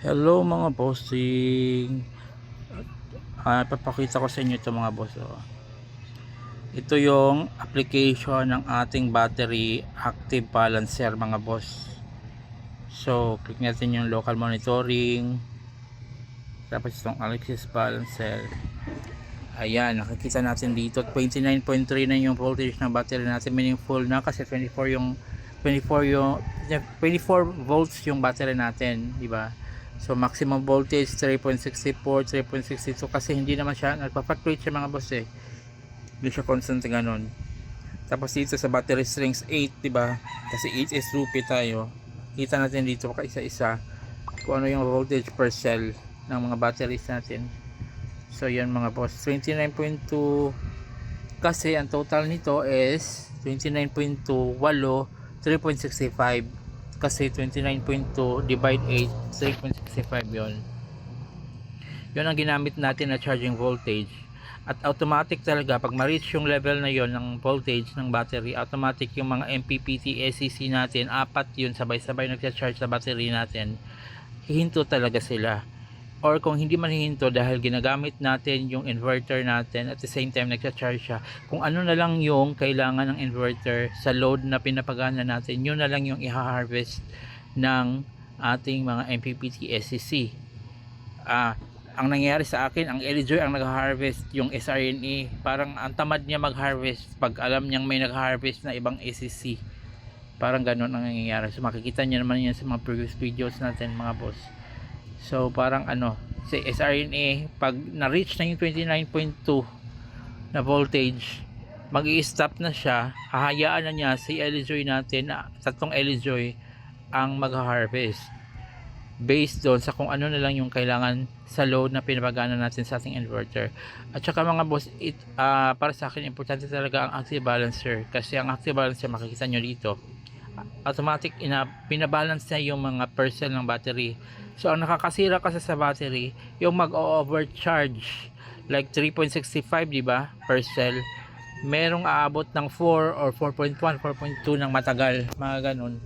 Hello mga bossing. Papakita ko sa inyo ito mga boss. Ito yung application ng ating battery active balancer mga boss. So click natin yung local monitoring, tapos itong Alexis balancer. Ayan, nakikita natin dito 29.3 na yung voltage ng battery natin, meaningful na kasi 24 volts yung battery natin, di ba? So maximum voltage 3.64, 3.62 kasi hindi naman siya nagpa-fluctuate siya mga boss eh. Hindi siya constant ganun. Tapos dito sa battery strings 8, di ba? Kasi 8 is rupee tayo. Kita natin dito kaisa-isa kung ano yung voltage per cell ng mga batteries natin. So yan mga boss, 29.2 kasi ang total nito is 29.2 8 3.65 kasi 29.2 divide 8 3.65 yon. Yun ang ginamit natin na charging voltage. At automatic talaga pag ma-reach yung level na yon ng voltage ng battery, automatic yung mga MPPT SCC natin, apat yun sabay-sabay nagcha-charge sa battery natin, hihinto talaga sila. Or kung hindi man hihinto dahil ginagamit natin yung inverter natin at the same time nagcha-charge siya, kung ano na lang yung kailangan ng inverter sa load na pinapagana natin, yun na lang yung i-harvest ng ating mga MPPT SCC. Ang nangyayari sa akin, ang LJoy ang nag-harvest yung SRNA. Parang ang tamad niya mag-harvest pag alam niyang may nag-harvest na ibang SCC. Parang ganun ang nangyayari. So makikita niyo naman yan sa mga previous videos natin mga boss. So parang si SRNA pag na-reach na yung 29.2 na voltage, mag-i-stop na siya, hahayaan na niya si LJoy natin, tatlong LJoy ang mag-harvest based doon sa kung ano na lang yung kailangan sa load na pinapagana natin sa ating inverter. At saka mga boss, para sa akin importante talaga ang active balancer, kasi ang active balancer makikita nyo dito automatic pinabalance niya yung mga percent ng battery. So ang nakakasira kasi sa battery yung mag-overcharge like 3.65, di ba, per cell. Merong aabot ng 4 or 4.1, 4.2 ng matagal, mga ganun.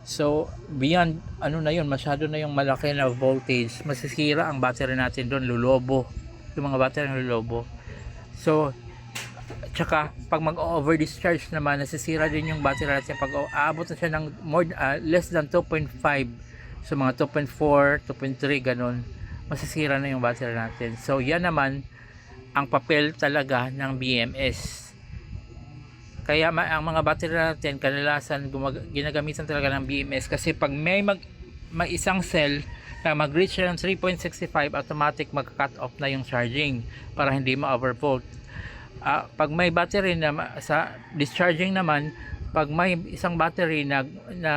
So beyond na yun, masyado na yung malaki na voltage, masisira ang battery natin doon, lulubo yung mga battery ng lulubo. So tsaka pag mag-over discharge naman, nasisira din yung battery natin pag aabot na siya ng less than 2.5, so mga 2.4, 2.3 ganun, masisira na yung battery natin. So yan naman ang papel talaga ng BMS. Kaya ang mga battery natin kadalasan ginagamitan talaga ng BMS kasi pag may isang cell na mag-reach ng 3.65, automatic mag-cut off na yung charging para hindi ma-overvolt. Pag may battery na sa discharging naman, pag may isang battery na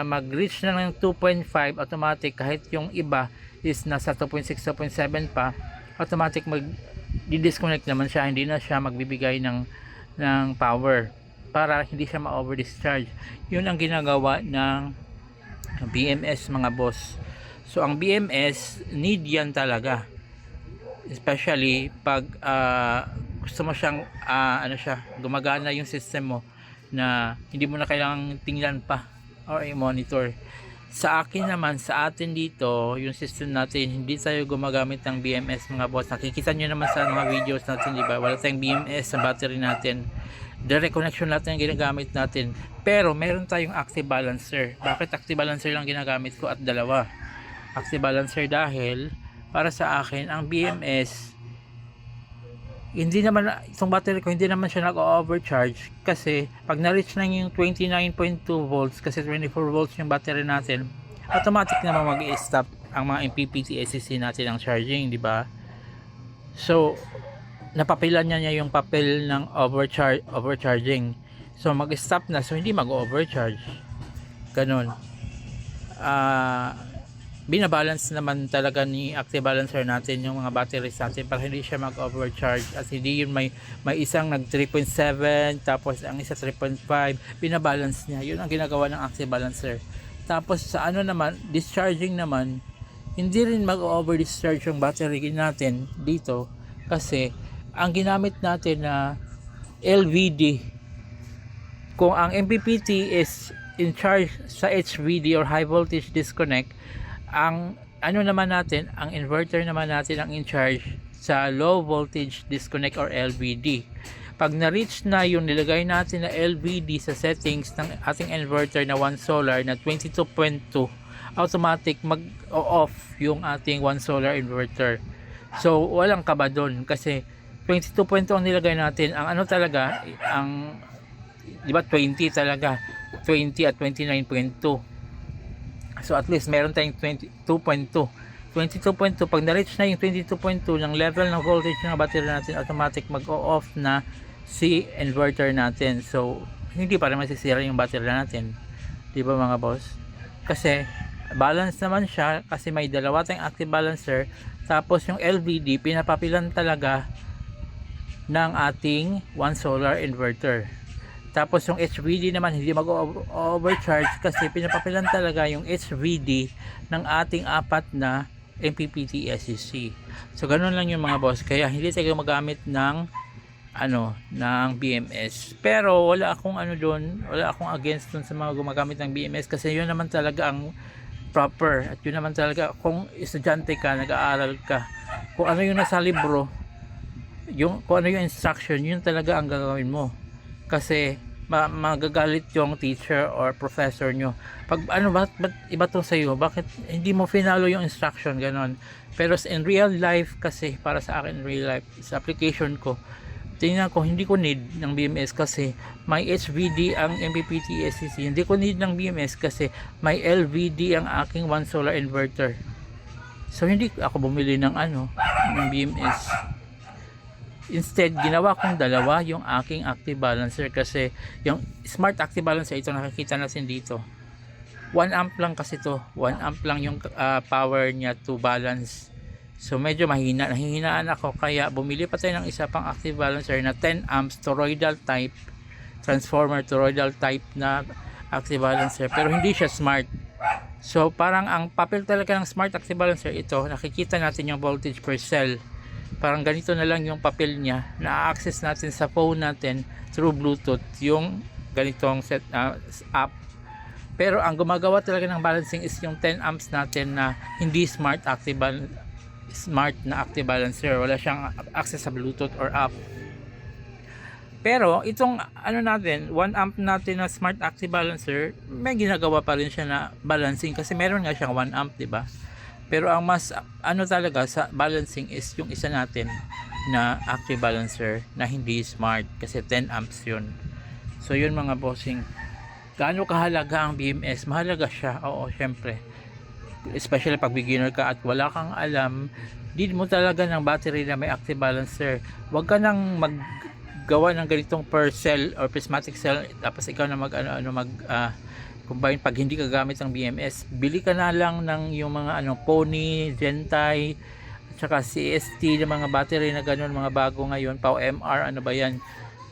mag-reach na ng 2.5, automatic kahit yung iba is nasa 2.6, 2.7 pa, automatic di-disconnect naman siya, hindi na siya magbibigay ng power para hindi siya ma-over discharge. Yun ang ginagawa ng BMS mga boss. So ang BMS need yan talaga, especially pag gusto mo siyang gumagana yung system mo na hindi mo na kailangang tingnan pa or i-monitor. Sa akin naman, sa atin dito, yung system natin, hindi tayo gumagamit ng BMS mga boss. Nakikita nyo naman sa mga videos natin, di ba? Wala tayong BMS sa battery natin. Direct connection natin ang ginagamit natin. Pero meron tayong active balancer. Bakit active balancer lang ginagamit ko at dalawa? Active balancer dahil para sa akin, ang BMS, hindi naman, itong battery ko hindi naman siya nag-overcharge kasi pag na-reach na yung 29.2 volts, kasi 24 volts yung battery natin, automatic naman mag-i-stop ang mga MPPT SCC natin ang charging, di ba? So napapilan niya yung papel ng overcharging, so mag-stop na, so hindi mag-overcharge ganun. Binabalance naman talaga ni active balancer natin yung mga batteries natin para hindi siya mag-overcharge at hindi yun may isang nag 3.7 tapos ang isa 3.5, binabalance niya. Yun ang ginagawa ng active balancer. Tapos sa naman, discharging naman, hindi rin mag-over discharge yung battery natin dito kasi ang ginamit natin na LVD, kung ang MPPT is in charge sa HVD or high voltage disconnect, Ang ano naman natin, ang inverter naman natin ang in charge sa low voltage disconnect or LVD. Pag na-reach na yung nilagay natin na LVD sa settings ng ating inverter na 1 solar na 22.2, automatic mag-off yung ating 1 solar inverter. So walang kaba doon kasi 22.2 ang nilagay natin. Ang ano talaga, ang di ba 20 talaga, 20 at 29.2. So at least meron tayong 22.2. 22.2, pag na-reach na yung 22.2 ng level ng voltage ng battery natin, automatic mag-off na si inverter natin. So hindi pa rin masisira yung battery natin, di ba mga boss? Kasi balance naman siya, kasi may dalawa tayong active balancer, tapos yung LVD pinapapilan talaga ng ating 1 solar inverter. Tapos yung HVD naman hindi mag-overcharge kasi pinapapilan talaga yung HVD ng ating 4 na MPPT SEC. So ganun lang yung mga boss, kaya hindi tayo magamit ng ng BMS. Pero wala akong doon, wala akong against dun sa mga gumagamit ng BMS kasi yun naman talaga ang proper, at yun naman talaga kung estudyante ka, nag-aaral ka, kung ano yung nasa libro, kung ano yung instruction, yun talaga ang gagawin mo. Kasi magagalit yung teacher or professor nyo pag ba't iba to sa'yo, bakit hindi mo finalo yung instruction, ganon. Pero in real life kasi, para sa akin in real life, sa application ko, tingnan ko, hindi ko need ng BMS kasi may HVD ang MPPT SEC. Hindi ko need ng BMS kasi may LVD ang aking 1 solar inverter. So hindi ako bumili ng ng BMS. Instead, ginawa kong dalawa yung aking active balancer kasi yung smart active balancer, ito nakikita natin dito, 1 amp lang kasi to, 1 amp lang yung power niya to balance. So medyo nahihinaan ako, kaya bumili pa tayo ng isa pang active balancer na 10 amps toroidal type, transformer toroidal type na active balancer, pero hindi siya smart. So parang ang papel talaga ng smart active balancer, ito nakikita natin yung voltage per cell. Parang ganito na lang yung papel niya, na-access natin sa phone natin through Bluetooth yung ganitong app. Pero ang gumagawa talaga ng balancing is yung 10 amps natin na hindi smart na active balancer. Wala siyang access sa Bluetooth or app. Pero itong natin, 1 amp natin na smart active balancer, may ginagawa pa rin siya na balancing kasi meron nga siyang 1 amp, di ba? Pero ang mas talaga sa balancing is yung isa natin na active balancer na hindi smart kasi 10 amps yun. So yun mga bossing, gaano kahalaga ang BMS? Mahalaga siya, oo, syempre, especially pag beginner ka at wala kang alam, need mo talaga ng battery na may active balancer. Huwag ka nang maggawa ng ganitong per cell or prismatic cell tapos ikaw na combine pag hindi ka gamit ng BMS. Bili ka na lang ng yung mga Pony, Gentai, at saka CST na mga battery na ganun, mga bago ngayon, Pau MR, ba yan.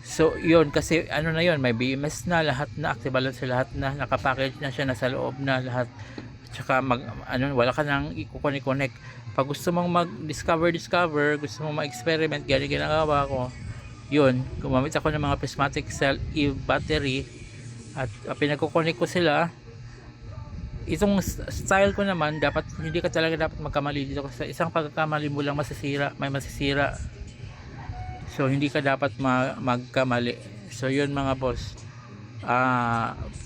So yun, kasi na yun, may BMS na, lahat na, active balancer, lahat na, nakapackage na siya, nasa loob na lahat. At saka wala ka nang i-connect. Pag gusto mong mag-discover, gusto mong mag-experiment, gano'n ginagawa ko, yun, gumamit ako ng mga prismatic cell battery at pinagkukunik ko sila. Itong style ko naman, hindi ka talaga dapat magkamali dito kasi isang pagkakamali mo lang may masisira. So hindi ka dapat magkamali. So yun mga boss,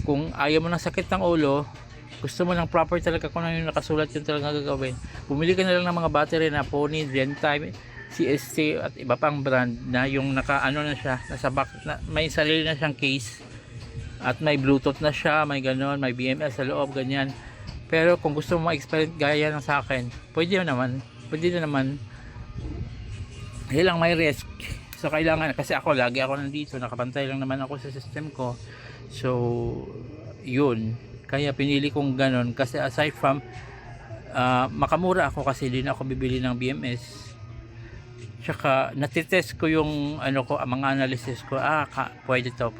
kung ayaw mo ng sakit ng ulo, gusto mo ng proper talaga kung ano yung nakasulat, yun talaga gagawin. Bumili ka na lang ng mga battery na Pony, Gentai, CST at iba pang brand na yung na siya, nasa back na, may sarili na siyang case at may Bluetooth na siya, may ganon, may BMS sa loob, ganyan. Pero kung gusto mo ma-experiment gaya ng sa akin, pwede na naman. Lang may risk. So kailangan, kasi lagi ako nandito, nakapantay lang naman ako sa system ko. So yun, kaya pinili kong ganon kasi aside from makamura ako kasi din ako bibili ng BMS. Tsaka natitest ko yung mga analysis ko, pwede to,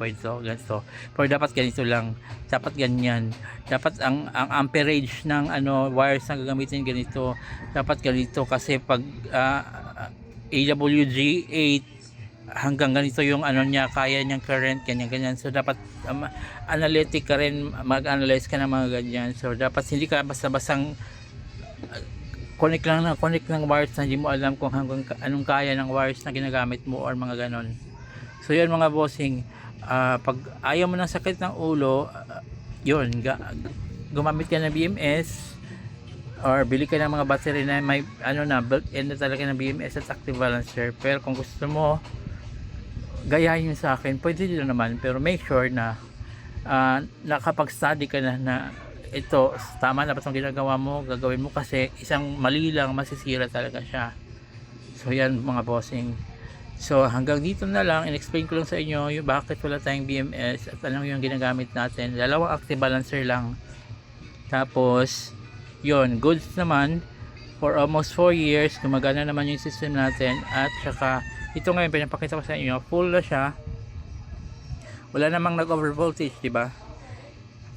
ganito. Pero dapat ganito lang, dapat ganyan. Dapat ang amperage ng wires na gagamitin ganito, dapat ganito kasi pag AWG 8 hanggang ganito yung niya, kaya niyang current, ganyan. So dapat analytic ka rin, mag-analyze ka ng mga ganyan. So dapat hindi ka basta-bastang connect lang na connect ng wires na hindi mo alam kung hanggang anong kaya ng wires na ginagamit mo or mga ganon. So yun mga bossing, pag ayaw mo ng sakit ng ulo, yun, gumamit ka ng BMS or bili ka ng mga battery na may ano na built-in na talaga ng BMS at active balancer. Pero kung gusto mo gayahin sa akin, pwede din naman, pero make sure na nakapag-study ka na ito tama na ba itong ginagawa mo, gagawin mo, kasi isang mali lang masisira talaga siya. So yan mga bossing, so hanggang dito na lang, in-explain ko lang sa inyo yung bakit wala tayong BMS at anong yung ginagamit natin. Dalawang active balancer lang, tapos yun, goods naman for almost 4 years, gumagana naman yung system natin. At saka ito ngayon pinapakita ko sa inyo, full na siya, wala namang nag-over voltage, diba?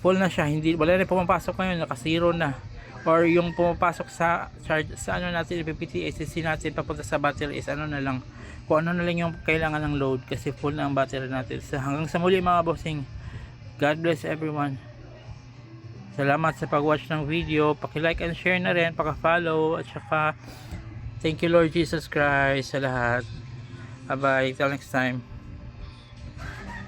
Full na siya, hindi, wala na pumapasok ngayon, naka zero na, or yung pumapasok sa charge sa ano natin, PPT ACC natin papunta sa battery is ano na lang, kung ano na lang yung kailangan ng load, kasi full na ang battery natin. So hanggang sa muli mga bossing, God bless everyone. Salamat sa pag-watch ng video, paki-like and share na rin, paka-follow, at saka thank you Lord Jesus Christ sa lahat. Bye bye, till next time.